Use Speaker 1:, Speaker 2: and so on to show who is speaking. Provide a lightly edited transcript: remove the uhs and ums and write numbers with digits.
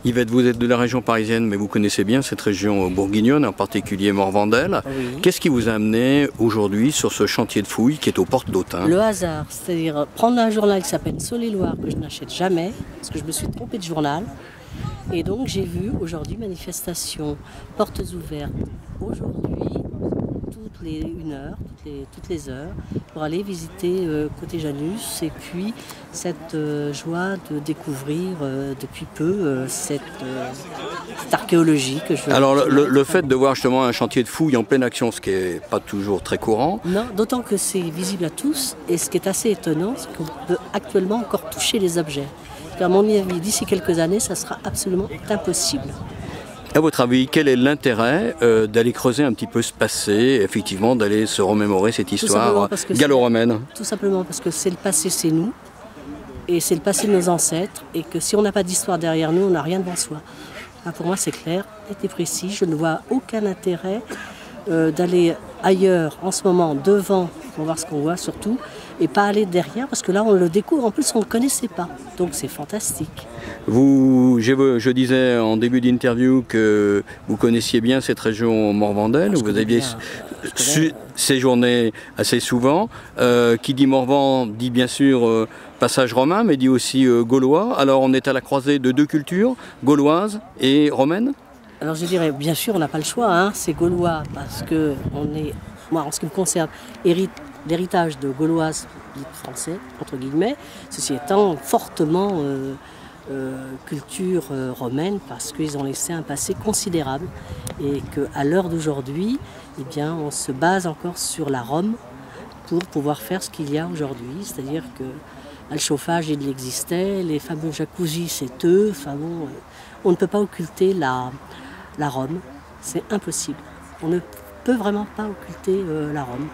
Speaker 1: Yvette, vous êtes de la région parisienne, mais vous connaissez bien cette région bourguignonne, en particulier Morvandel.
Speaker 2: Oui.
Speaker 1: Qu'est-ce qui vous a amené aujourd'hui sur ce chantier de fouilles qui est aux portes d'Autun?
Speaker 2: Le hasard, c'est-à-dire prendre un journal qui s'appelle Saône-et-Loire que je n'achète jamais, parce que je me suis trompée de journal. Et donc j'ai vu aujourd'hui manifestation, portes ouvertes, aujourd'hui, toutes les 1 heure, toutes les heures, pour aller visiter côté Janus, et puis cette joie de découvrir depuis peu cette archéologie que je...
Speaker 1: Alors le fait de voir justement un chantier de fouilles en pleine action, ce qui n'est pas toujours très courant.
Speaker 2: Non, d'autant que c'est visible à tous, et ce qui est assez étonnant, c'est qu'on peut actuellement encore toucher les objets. À mon avis, d'ici quelques années, ça sera absolument impossible.
Speaker 1: À votre avis, quel est l'intérêt d'aller creuser un petit peu ce passé, effectivement, d'aller se remémorer cette histoire gallo-romaine?
Speaker 2: Tout simplement parce que c'est le passé, c'est nous, et c'est le passé de nos ancêtres, et que si on n'a pas d'histoire derrière nous, on n'a rien devant soi. Enfin, pour moi, c'est clair, et précis. Je ne vois aucun intérêt d'aller ailleurs, en ce moment, devant, pour voir ce qu'on voit surtout, et pas aller derrière, parce que là, on le découvre. En plus, on ne le connaissait pas. Donc, c'est fantastique.
Speaker 1: Je disais en début d'interview que vous connaissiez bien cette région Morvandel, où vous aviez séjourné assez souvent. Qui dit Morvan dit bien sûr passage romain, mais dit aussi gaulois. Alors, on est à la croisée de deux cultures, gauloise et romaine.
Speaker 2: Alors, je dirais, bien sûr, on n'a pas le choix. Hein. C'est gaulois, parce que on est, moi, en ce qui me concerne, l'héritage de gauloise, dit français, entre guillemets, ceci étant fortement culture romaine, parce qu'ils ont laissé un passé considérable, et qu'à l'heure d'aujourd'hui, eh bien, on se base encore sur la Rome pour pouvoir faire ce qu'il y a aujourd'hui, c'est-à-dire que le chauffage, il existait, les fameux jacuzzi, c'est eux, enfin bon, on ne peut pas occulter la Rome, c'est impossible. On ne peut vraiment pas occulter la Rome.